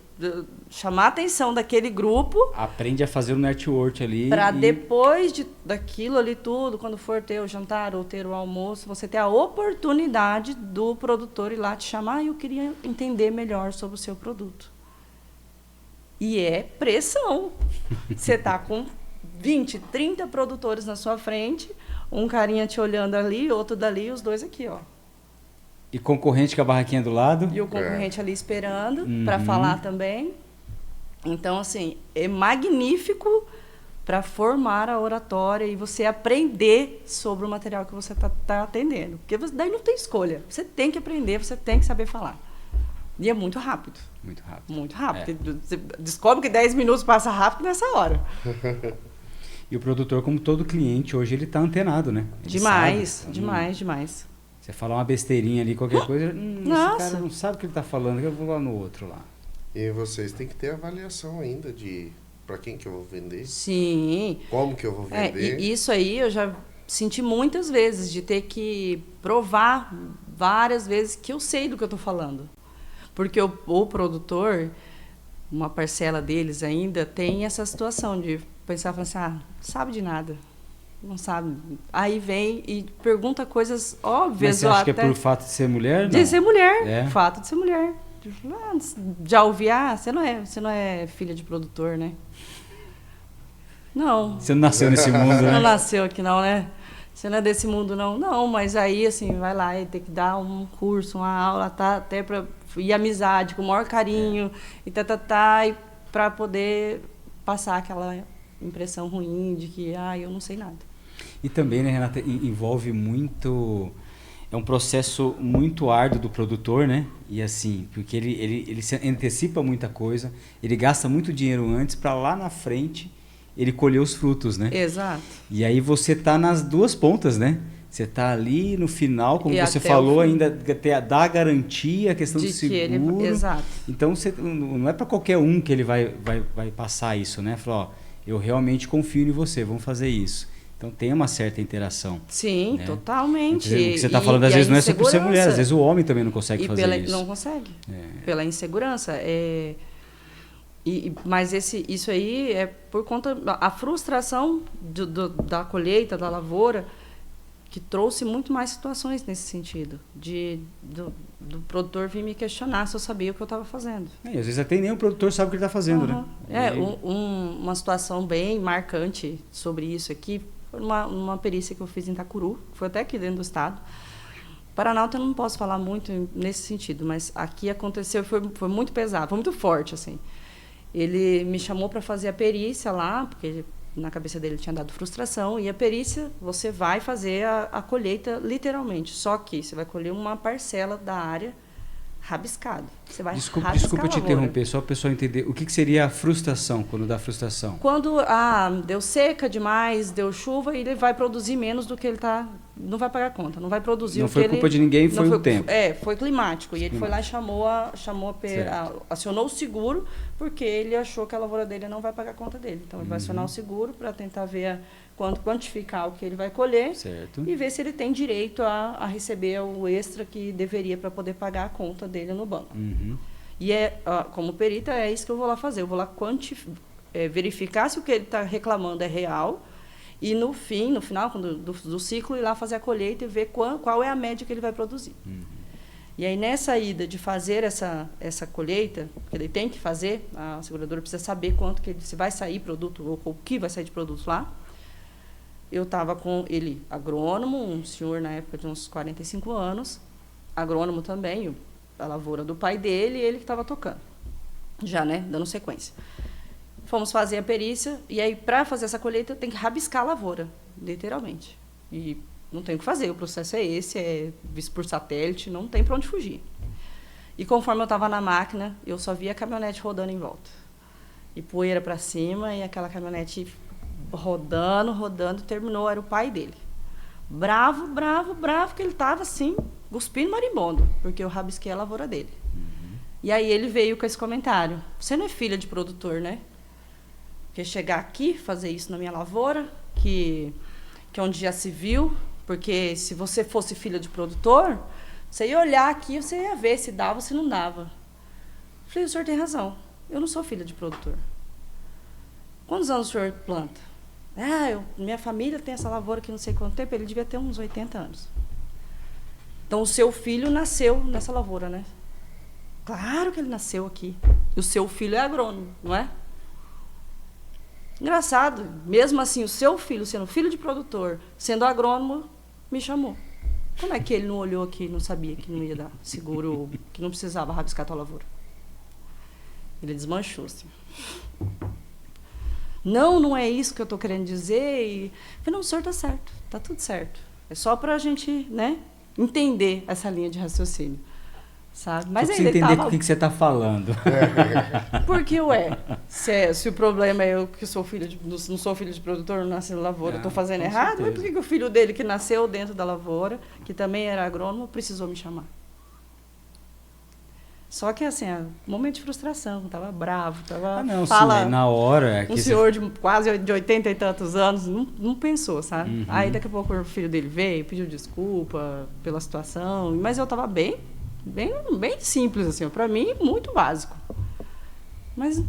chamar a atenção daquele grupo. Aprende a fazer o network ali. Para depois daquilo ali tudo, quando for ter o jantar ou ter o almoço, você ter a oportunidade do produtor ir lá te chamar, eu queria entender melhor sobre o seu produto. E é pressão. Você está com 20, 30 produtores na sua frente, um carinha te olhando ali, outro dali, os dois aqui, ó. E concorrente com a barraquinha do lado. E o concorrente ali esperando para falar também. Então, assim, é magnífico para formar a oratória e você aprender sobre o material que você tá atendendo. Porque daí não tem escolha. Você tem que aprender, você tem que saber falar. E é muito rápido. Muito rápido. Muito rápido. Você descobre que 10 minutos passa rápido nessa hora. E o produtor, como todo cliente, hoje ele está antenado, né? Ele demais, sabe, demais. Você falar uma besteirinha ali, qualquer coisa, esse cara não sabe o que ele está falando, eu vou lá no outro lá. E vocês têm que ter avaliação ainda de para quem que eu vou vender. Sim. Como que eu vou vender. E isso aí eu já senti muitas vezes, de ter que provar várias vezes que eu sei do que eu estou falando. Porque o produtor, uma parcela deles ainda, tem essa situação de pensar assim, não sabe de nada. Não sabe. Aí vem e pergunta coisas óbvias. Mas você acha que é por fato de ser mulher? Não? De ser mulher. Fato de ser mulher. Já ouvi, você não é filha de produtor, né? Não. Você não nasceu nesse mundo, né? Não nasceu aqui não, né? Você não é desse mundo, não. Não, mas aí, assim, vai lá e tem que dar um curso, uma aula, tá? Até para ir amizade, com o maior carinho, e e para poder passar aquela impressão ruim de que, eu não sei nada. E também, né, Renata, envolve muito... É um processo muito árduo do produtor, né? E assim, porque ele se antecipa muita coisa, ele gasta muito dinheiro antes para lá na frente ele colher os frutos, né? Exato. E aí você tá nas duas pontas, né? Você tá ali no final, como você falou, ainda dá a garantia, a questão do seguro. Exato. Então não é para qualquer um que ele vai passar isso, né? Falar, eu realmente confio em você, vamos fazer isso. Então tem uma certa interação. Sim, né? Totalmente. O que você está falando às vezes não é só por ser mulher, às vezes o homem também não consegue fazer isso. Não consegue. Pela insegurança. Mas isso aí é por conta a frustração da colheita, da lavoura, que trouxe muito mais situações nesse sentido, do produtor vir me questionar se eu sabia o que eu estava fazendo. Às vezes até nem o produtor sabe o que ele está fazendo, né? Uma situação bem marcante sobre isso aqui foi uma perícia que eu fiz em Itacuru, foi até aqui dentro do estado. Paraná eu não posso falar muito nesse sentido, mas aqui aconteceu, foi muito pesado, foi muito forte, assim. Ele me chamou para fazer a perícia lá, porque na cabeça dele tinha dado frustração, e a perícia, você vai fazer a colheita literalmente, só que você vai colher uma parcela da área rabiscado. Você vai Desculpa te interromper, só para o pessoal entender. O que seria a frustração, quando dá frustração? Quando deu seca demais, deu chuva, e ele vai produzir menos do que ele está... Não vai pagar conta, não vai produzir o que ele... Não foi culpa de ninguém, foi o tempo. Foi climático. E ele foi lá e acionou o seguro, porque ele achou que a lavoura dele não vai pagar conta dele. Então, ele vai acionar o seguro para tentar ver quantificar o que ele vai colher, certo, e ver se ele tem direito a receber o extra que deveria para poder pagar a conta dele no banco. E como perita, é isso que eu vou lá fazer. Eu vou lá verificar se o que ele está reclamando é real, e no final do ciclo, ir lá fazer a colheita e ver qual é a média que ele vai produzir. E aí, nessa ida de fazer essa colheita, porque ele tem que fazer, a seguradora precisa saber quanto que se vai sair produto, ou o que vai sair de produto lá. Eu estava com ele, agrônomo, um senhor na época de uns 45 anos, agrônomo também, a lavoura do pai dele, e ele que estava tocando, já, né, dando sequência. Fomos fazer a perícia, e aí, para fazer essa colheita, tem que rabiscar a lavoura, literalmente. E não tem o que fazer, o processo é esse, é visto por satélite, não tem para onde fugir. E conforme eu estava na máquina, eu só via a caminhonete rodando em volta. E poeira para cima, e aquela caminhonete rodando, terminou, era o pai dele. Bravo, que ele estava assim, cuspindo marimbondo, porque eu rabisquei a lavoura dele. E aí ele veio com esse comentário: você não é filha de produtor, né? Porque chegar aqui, fazer isso na minha lavoura, que é onde já se viu, porque se você fosse filha de produtor, você ia olhar aqui, você ia ver se dava ou se não dava. Falei, o senhor tem razão, eu não sou filha de produtor. Quantos anos o senhor planta? Minha família tem essa lavoura aqui não sei quanto tempo, ele devia ter uns 80 anos. Então, o seu filho nasceu nessa lavoura, né? Claro que ele nasceu aqui. E o seu filho é agrônomo, não é? Engraçado, mesmo assim, o seu filho, sendo filho de produtor, sendo agrônomo, me chamou. Como é que ele não olhou aqui e não sabia que não ia dar seguro, que não precisava rabiscar a tua lavoura? Ele desmanchou, assim. Não é isso que eu estou querendo dizer. E eu falei, não, o senhor está certo, está tudo certo. É só para a gente, né, entender essa linha de raciocínio, sabe? Mas só pra você entender o que você está falando. Porque, se o problema é eu que sou não sou filho de produtor, não nasci na lavoura, estou fazendo errado, mas por que o filho dele que nasceu dentro da lavoura, que também era agrônomo, precisou me chamar? Só que, assim, momento de frustração, tava bravo, tava... sim, na hora... Um senhor de quase de 80 e tantos anos, não pensou, sabe? Uhum. Aí, daqui a pouco, o filho dele veio, pediu desculpa pela situação, mas eu tava bem simples, assim, pra mim, muito básico. Mas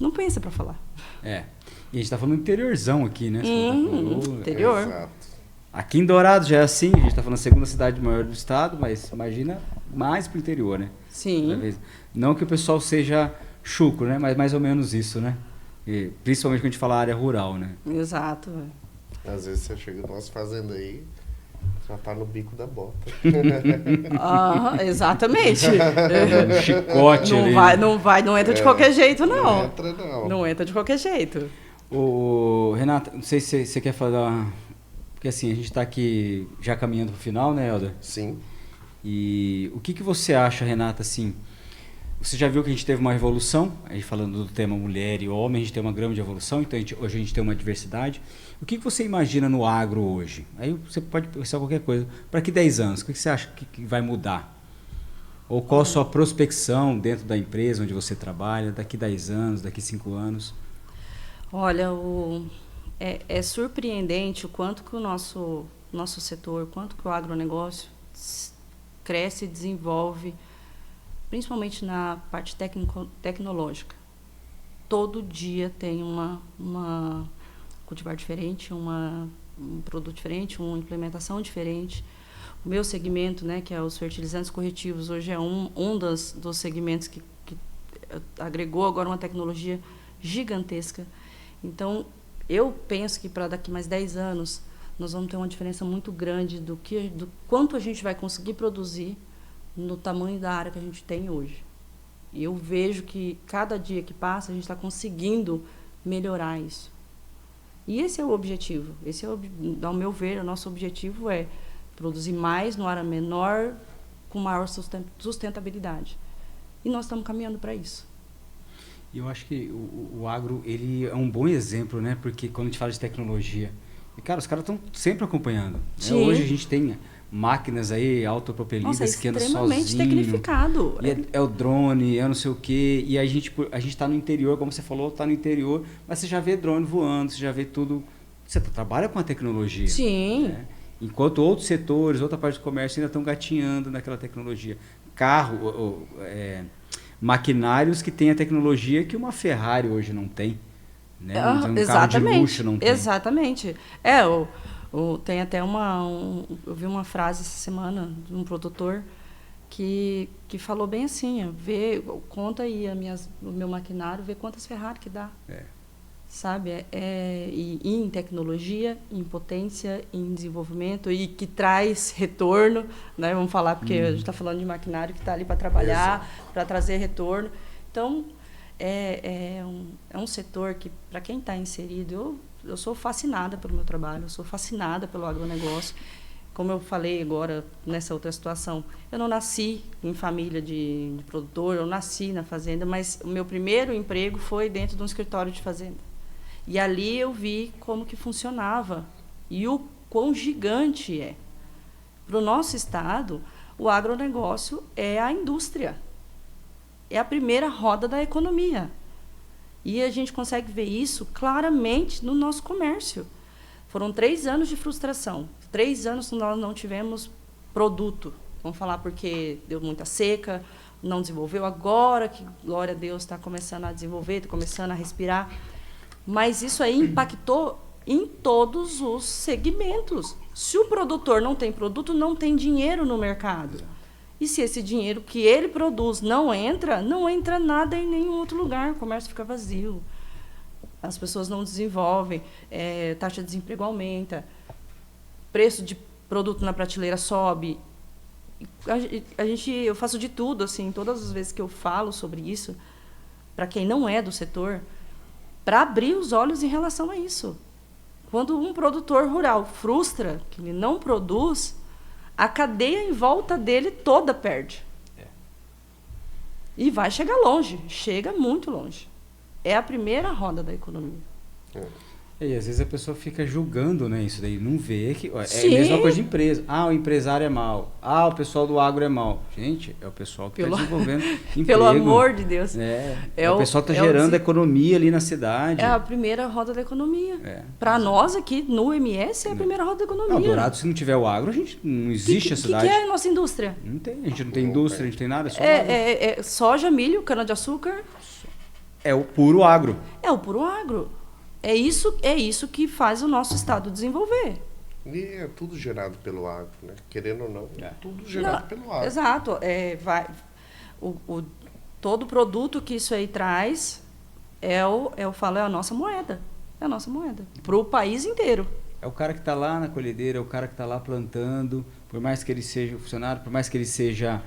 não pensa pra falar. E a gente tá falando interiorzão aqui, né? Interior. Exato. Aqui em Dourados já é assim, a gente tá falando a segunda cidade maior do estado, mas imagina mais pro interior, né? Sim. Não que o pessoal seja chucro, né? Mas mais ou menos isso, né? E, principalmente quando a gente fala área rural, né? Exato. Às vezes você chega numa fazenda aí, já tá no bico da bota. exatamente. Um chicote ali. Não entra de qualquer jeito, não. Não entra, não. Não entra de qualquer jeito. Renata, não sei se você quer falar... Porque assim, a gente está aqui já caminhando para o final, né, Helder? Sim. E o que você acha, Renata, assim... Você já viu que a gente teve uma revolução, aí falando do tema mulher e homem, a gente tem uma grande evolução, então hoje a gente tem uma diversidade. O que você imagina no agro hoje? Aí você pode pensar qualquer coisa. Para que 10 anos? O que você acha que vai mudar? Ou qual a sua prospecção dentro da empresa onde você trabalha, daqui 10 anos, daqui 5 anos? Olha, é surpreendente o quanto que o nosso setor, o quanto que o agronegócio cresce e desenvolve, principalmente na parte tecnológica. Todo dia tem uma cultivar diferente, um produto diferente, uma implementação diferente. O meu segmento, né, que é os fertilizantes corretivos, hoje é um dos segmentos que agregou agora uma tecnologia gigantesca. Então, eu penso que para daqui mais 10 anos, nós vamos ter uma diferença muito grande do quanto a gente vai conseguir produzir no tamanho da área que a gente tem hoje. E eu vejo que cada dia que passa, a gente está conseguindo melhorar isso. E esse é o objetivo. Ao meu ver, o nosso objetivo é produzir mais numa área menor, com maior sustentabilidade. E nós estamos caminhando para isso. E eu acho que o agro, ele é um bom exemplo, né? Porque quando a gente fala de tecnologia, os caras estão sempre acompanhando. Né? Hoje a gente tem máquinas aí autopropelidas que andam sozinho. Extremamente tecnificado. E é o drone, é não sei o quê. E a gente está no interior, como você falou, está no interior, mas você já vê drone voando, você já vê tudo. Você trabalha com a tecnologia. Sim. Né? Enquanto outros setores, outra parte do comércio ainda estão gatinhando naquela tecnologia. Maquinários que têm a tecnologia que uma Ferrari hoje não tem. Né? Um carro de luxo não tem. Exatamente. Tem até eu vi uma frase essa semana de um produtor que falou bem assim, conta aí o meu maquinário, vê quantas Ferrari que dá. Sabe? E em tecnologia, em potência, em desenvolvimento, e que traz retorno, né? Vamos falar, porque a gente está falando de maquinário que está ali para trabalhar, para trazer retorno. Então, é um setor que, para quem está inserido, eu sou fascinada pelo meu trabalho, eu sou fascinada pelo agronegócio. Como eu falei agora, nessa outra situação, eu não nasci em família de produtor, eu nasci na fazenda, mas o meu primeiro emprego foi dentro de um escritório de fazenda. E ali eu vi como que funcionava e o quão gigante é. Para o nosso estado, o agronegócio é a indústria. É a primeira roda da economia. E a gente consegue ver isso claramente no nosso comércio. Foram 3 anos de frustração. 3 anos que nós não tivemos produto. Vamos falar porque deu muita seca, não desenvolveu. Agora que, glória a Deus, está começando a desenvolver, está começando a respirar. Mas isso aí impactou em todos os segmentos. Se o produtor não tem produto, não tem dinheiro no mercado. E se esse dinheiro que ele produz não entra nada em nenhum outro lugar. O comércio fica vazio. As pessoas não desenvolvem, taxa de desemprego aumenta, preço de produto na prateleira sobe. Eu faço de tudo, assim, todas as vezes que eu falo sobre isso, para quem não é do setor, para abrir os olhos em relação a isso. Quando um produtor rural frustra, que ele não produz, a cadeia em volta dele toda perde. E vai chegar longe, chega muito longe. É a primeira roda da economia. E às vezes a pessoa fica julgando, né, isso daí, não vê que... É a mesma coisa de empresa. O empresário é mau. O pessoal do agro é mau. Gente, é o pessoal que está desenvolvendo emprego. Pelo amor de Deus. É o pessoal que está gerando economia ali na cidade. É a primeira roda da economia. Para nós aqui, no MS, é a primeira roda da economia. Dourado, se não tiver o agro, a gente não existe a cidade. O que é a nossa indústria? Não tem. A gente não tem indústria, a gente tem nada, é só soja, milho, cana-de-açúcar. É o puro agro. É o puro agro. É isso que faz o nosso estado desenvolver. E é tudo gerado pelo agro, né? Querendo ou não, tudo gerado pelo agro. Exato. Todo produto que isso aí traz eu falo, é a nossa moeda. É a nossa moeda. Para o país inteiro. É o cara que está lá na colhedeira, é o cara que está lá plantando, por mais que ele seja funcionário, por mais que ele seja...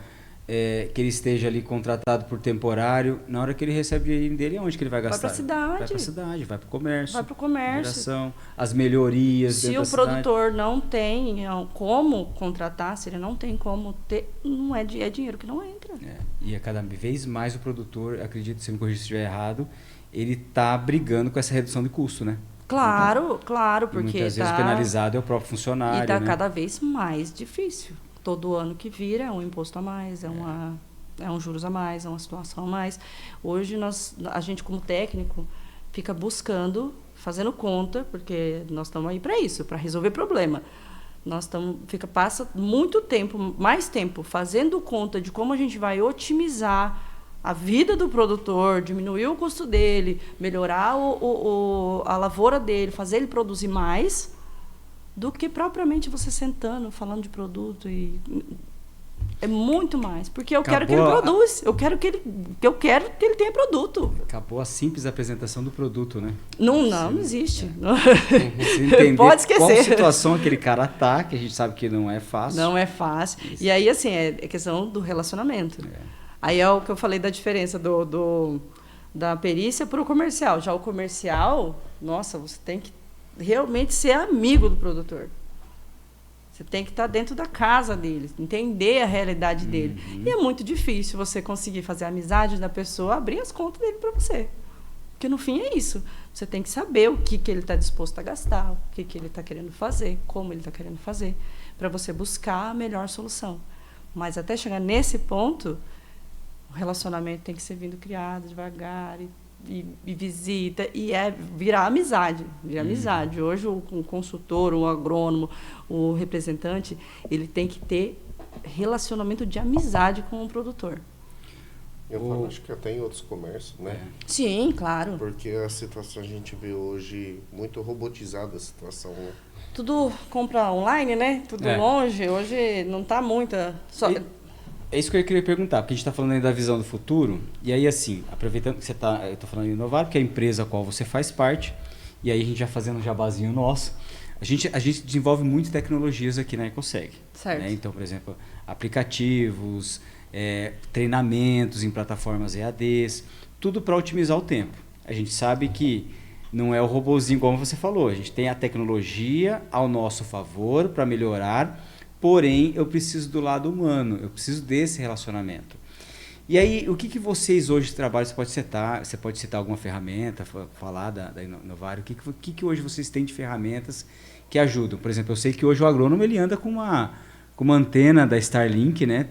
que ele esteja ali contratado por temporário, na hora que ele recebe o dinheiro dele, onde que ele vai gastar? Vai para a cidade. Vai para a cidade, vai para o comércio. Vai para o comércio. Geração, as melhorias. Se o produtor não tem como contratar, se ele não tem como ter, não é dinheiro que não entra. E a cada vez mais o produtor, acredito, se me corrigir se estiver errado, ele está brigando com essa redução de custo, né? Claro, porque muitas vezes penalizado é o próprio funcionário. E está cada vez mais difícil. Todo ano que vira é um imposto a mais, é um juros a mais, é uma situação a mais. Hoje a gente como técnico fica buscando, fazendo conta, porque nós estamos aí para isso, para resolver problema. Passa muito tempo, mais tempo, fazendo conta de como a gente vai otimizar a vida do produtor, diminuir o custo dele, melhorar a lavoura dele, fazer ele produzir mais, do que propriamente você sentando, falando de produto. É muito mais. Porque eu quero que ele produza. Eu quero que ele tenha produto. Acabou a simples apresentação do produto, né? Não existe. Você entender pode esquecer. Qual situação aquele cara tá, que a gente sabe que não é fácil. Não é fácil. Isso. E aí, assim, é questão do relacionamento. Aí é o que eu falei da diferença da perícia para o comercial. Já o comercial, nossa, você tem que realmente ser amigo do produtor. Você tem que estar dentro da casa dele, entender a realidade dele. E é muito difícil você conseguir fazer a amizade da pessoa, abrir as contas dele para você. Porque no fim é isso. Você tem que saber o que ele está disposto a gastar, o que ele está querendo fazer, como ele está querendo fazer, para você buscar a melhor solução. Mas até chegar nesse ponto, o relacionamento tem que ser vindo criado devagar e visita, e virar amizade. Amizade. Hoje o consultor, o agrônomo, o representante, ele tem que ter relacionamento de amizade com o produtor. Eu acho que até em outros comércios, né? Sim, claro. Porque a situação a gente vê hoje muito robotizada a situação, né? Tudo compra online, né? Tudo longe. Hoje não está muita... É isso que eu queria perguntar, porque a gente está falando aí da visão do futuro, e aí assim, aproveitando que eu estou falando em Inovar, que é a empresa a qual você faz parte, e aí a gente já fazendo um jabazinho nosso, a gente desenvolve muitas tecnologias aqui na Ecoseg. Certo. Né? Então, por exemplo, aplicativos, treinamentos em plataformas EADs, tudo para otimizar o tempo. A gente sabe que não é o robozinho como você falou, a gente tem a tecnologia ao nosso favor para melhorar, porém eu preciso do lado humano, eu preciso desse relacionamento. E aí, o que vocês hoje trabalham? Você pode citar alguma ferramenta, falar da Inovar, o que hoje vocês têm de ferramentas que ajudam? Por exemplo, eu sei que hoje o agrônomo ele anda com uma antena da Starlink, né?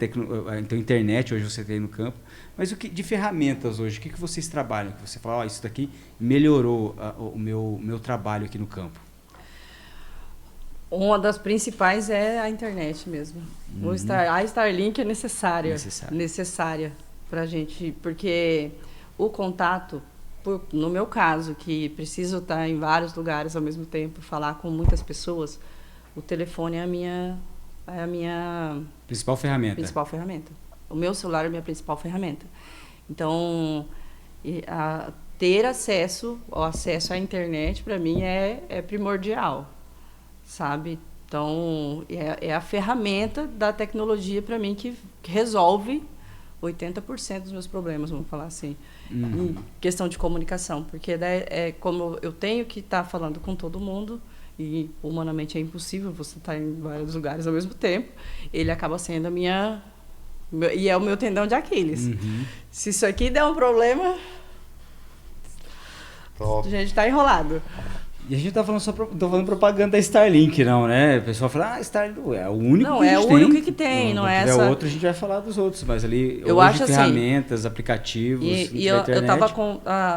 Então internet hoje você tem no campo. Mas de ferramentas hoje, o que vocês trabalham? Que você fala, isso daqui melhorou o meu trabalho aqui no campo. Uma das principais é a internet mesmo. A Starlink é necessária para a gente, porque o contato, no meu caso, que preciso estar em vários lugares ao mesmo tempo, falar com muitas pessoas, o telefone é a minha principal ferramenta. O meu celular é a minha principal ferramenta. Então, ter acesso à internet, para mim, é primordial, sabe? Então, é a ferramenta da tecnologia, para mim, que resolve 80% dos meus problemas, vamos falar assim, em questão de comunicação. Porque como eu tenho que estar falando com todo mundo, e humanamente é impossível você estar em vários lugares ao mesmo tempo, ele acaba sendo e é o meu tendão de Aquiles. Se isso aqui der um problema, a gente está enrolado. E a gente tá falando tô falando propaganda da Starlink, não, né? O pessoal fala, Starlink é o único não, que a gente tem. Não, é o único que tem, não é essa... outro, a gente vai falar dos outros, mas ali eu hoje acho ferramentas, aplicativos, e eu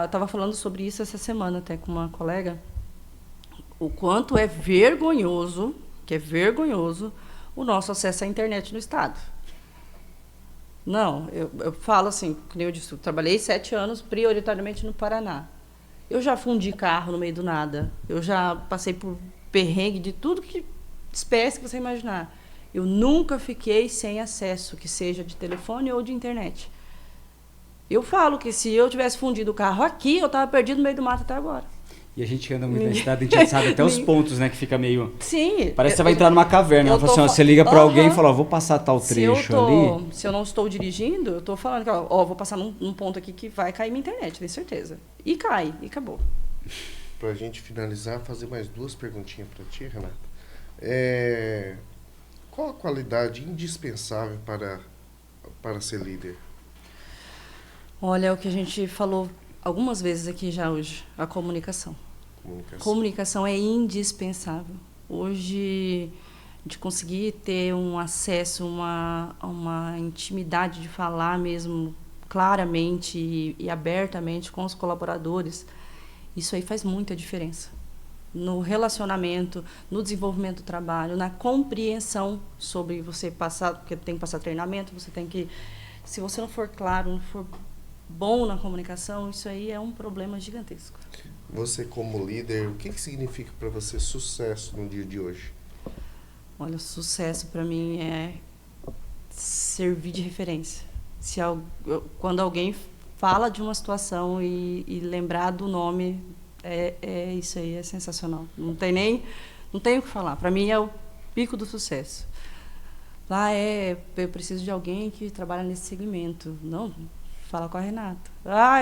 tava falando sobre isso essa semana até com uma colega, o quanto é vergonhoso o nosso acesso à internet no estado. Não, eu falo assim, como eu disse, eu trabalhei 7 anos prioritariamente no Paraná. Eu já fundi carro no meio do nada. Eu já passei por perrengue de tudo que espécie que você imaginar. Eu nunca fiquei sem acesso, que seja de telefone ou de internet. Eu falo que se eu tivesse fundido o carro aqui, eu estava perdido no meio do mato até agora. E a gente anda muito na cidade, a gente sabe até os pontos, né? Que fica meio... Sim. Parece que você vai entrar numa caverna. Ela fala assim, você liga para alguém e fala, vou passar tal trecho ali. Se eu não estou dirigindo, eu estou falando que vou passar num ponto aqui que vai cair minha internet, tenho certeza. E cai, e acabou. Para a gente finalizar, fazer mais 2 perguntinhas para ti, Renata. Qual a qualidade indispensável para ser líder? Olha, o que a gente falou algumas vezes aqui já hoje, a comunicação. Comunicação é indispensável. Hoje, de conseguir ter um acesso, uma intimidade de falar mesmo claramente e abertamente com os colaboradores, isso aí faz muita diferença. No relacionamento, no desenvolvimento do trabalho, na compreensão sobre você passar, porque tem que passar treinamento, você tem que... Se você não for claro, não for bom na comunicação, isso aí é um problema gigantesco. Você como líder, o que significa para você sucesso no dia de hoje? Olha, sucesso para mim é servir de referência. Quando alguém fala de uma situação e lembrar do nome, isso aí, é sensacional. Não tem o que falar. Para mim é o pico do sucesso. Eu preciso de alguém que trabalha nesse segmento. Não, fala com a Renata.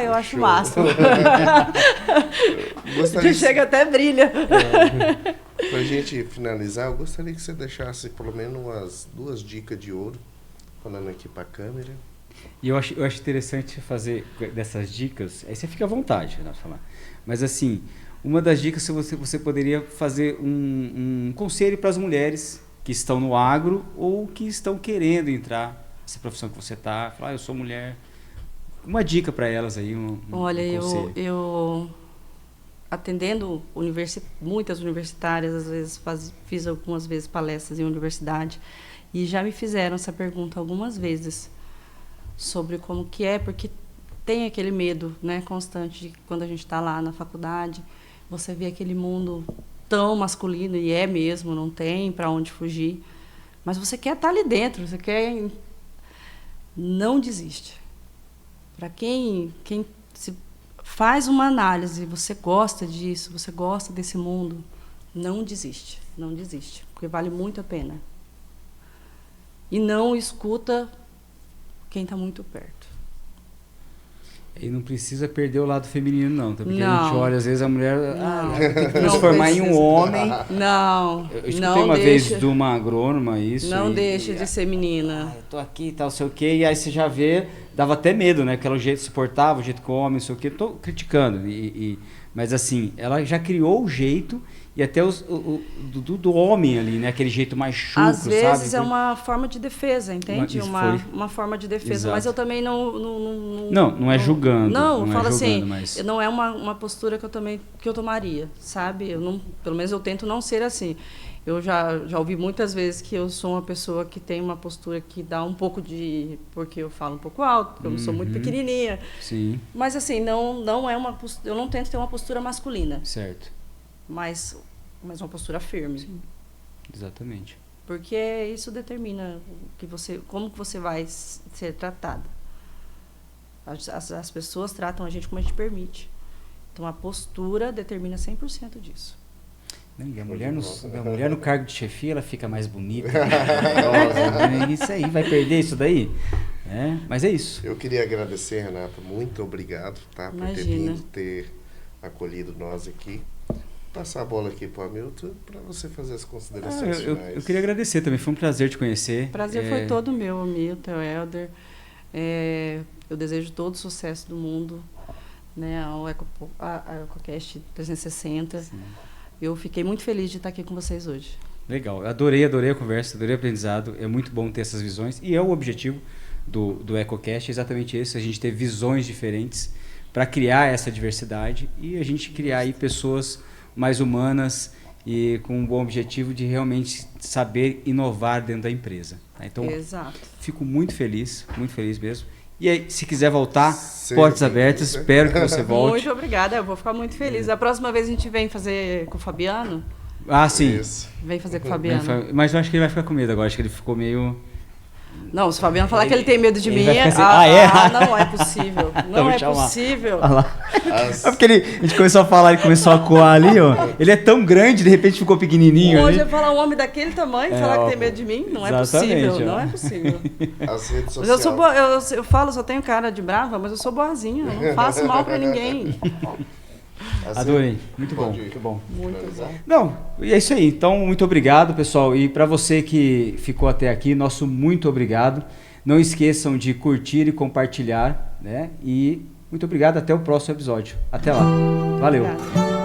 Eu acho massa. Chega até brilha. Para a gente finalizar, eu gostaria que você deixasse pelo menos umas 2 dicas de ouro, falando aqui para a câmera. E eu acho interessante fazer dessas dicas, aí você fica à vontade, né, falar. Mas assim, uma das dicas, você poderia fazer um conselho para as mulheres que estão no agro ou que estão querendo entrar nessa profissão que você está, falar, eu sou mulher. Uma dica para elas aí, Olha, eu atendendo muitas universitárias, às vezes fiz algumas vezes palestras em universidade e já me fizeram essa pergunta algumas vezes sobre como que é, porque tem aquele medo, né, constante de quando a gente está lá na faculdade, você vê aquele mundo tão masculino, e é mesmo, não tem para onde fugir, mas você quer estar ali dentro, você quer não desiste. Para quem se faz uma análise, você gosta disso, você gosta desse mundo, não desiste, não desiste, porque vale muito a pena. E não escuta quem está muito perto. E não precisa perder o lado feminino, não. Tá? Porque Não. a gente olha, às vezes, a mulher tem que Não transformar em um precisa. homem. Não, Eu escutei não uma deixa, vez de uma agrônoma isso. não e- deixa de ser menina. eu tô aqui e tal, sei o quê, e aí você já vê, dava até medo, né? Aquele jeito que se portava, o jeito que o homem, sei o quê. Tô criticando, mas assim, ela já criou o jeito e até do homem ali, né? Aquele jeito mais chucro, Às vezes sabe? é uma forma de defesa, entende? Isso Uma forma de defesa. Exato. Mas eu também Não é julgando. Não, eu é falo julgando, assim, mas... não é uma postura que eu tomaria, sabe? Pelo menos eu tento não ser assim. Eu já ouvi muitas vezes que eu sou uma pessoa que tem uma postura que dá um pouco de... Porque eu falo um pouco alto, porque eu não sou muito pequenininha. Sim, Mas assim, não é uma postura... Eu não tento ter uma postura masculina, certo. mas uma postura firme. Exatamente. Porque isso determina como que você vai ser tratada. As pessoas tratam a gente como a gente permite. Então, a postura determina 100% disso. E a mulher no cargo de chefia, ela fica mais bonita, maravilhosa, né? Isso aí, vai perder isso daí? Mas é isso. Eu queria agradecer, Renata, muito obrigado, tá? Por ter Imagina. vindo, ter acolhido nós aqui. Passar a bola aqui para o Hamilton para você fazer as considerações finais. Eu queria agradecer também, foi um prazer te conhecer. O prazer foi todo meu, Hamilton, Helder. Eu desejo todo o sucesso do mundo, né, ao EcoCast 360. Sim. Eu fiquei muito feliz de estar aqui com vocês hoje. Legal, adorei a conversa, adorei o aprendizado. É muito bom ter essas visões e é o objetivo do EcoCast, é exatamente esse, a gente ter visões diferentes para criar essa diversidade e a gente criar aí pessoas mais humanas e com um bom objetivo de realmente saber inovar dentro da empresa. Então, exato. Fico muito feliz mesmo. E aí, se quiser voltar, portas abertas, espero que você volte. Muito obrigada, eu vou ficar muito feliz. A próxima vez a gente vem fazer com o Fabiano. Ah, sim. Isso. Vem fazer com o Fabiano. Mas eu acho que ele vai ficar com medo agora, acho que ele ficou meio... Não, se o Fabiano falar que ele tem medo de mim, assim, não é possível. Não é possível. Olha lá. É porque a gente começou a falar, ele começou a coar ali, ó. Ele é tão grande, de repente ficou pequenininho. Hoje ali. eu falar um homem daquele tamanho, falar que tem medo de mim, não é possível. Ó. Não é possível. As redes Mas eu sociais. sou boa, eu falo, só tenho cara de brava, mas eu sou boazinha, eu não faço mal pra ninguém. Adorei, muito bom, muito bom. Muito bom. Não, e é isso aí. Então, muito obrigado, pessoal. E para você que ficou até aqui, nosso muito obrigado. Não esqueçam de curtir e compartilhar, né? E muito obrigado, até o próximo episódio. Até lá. Valeu. Obrigada.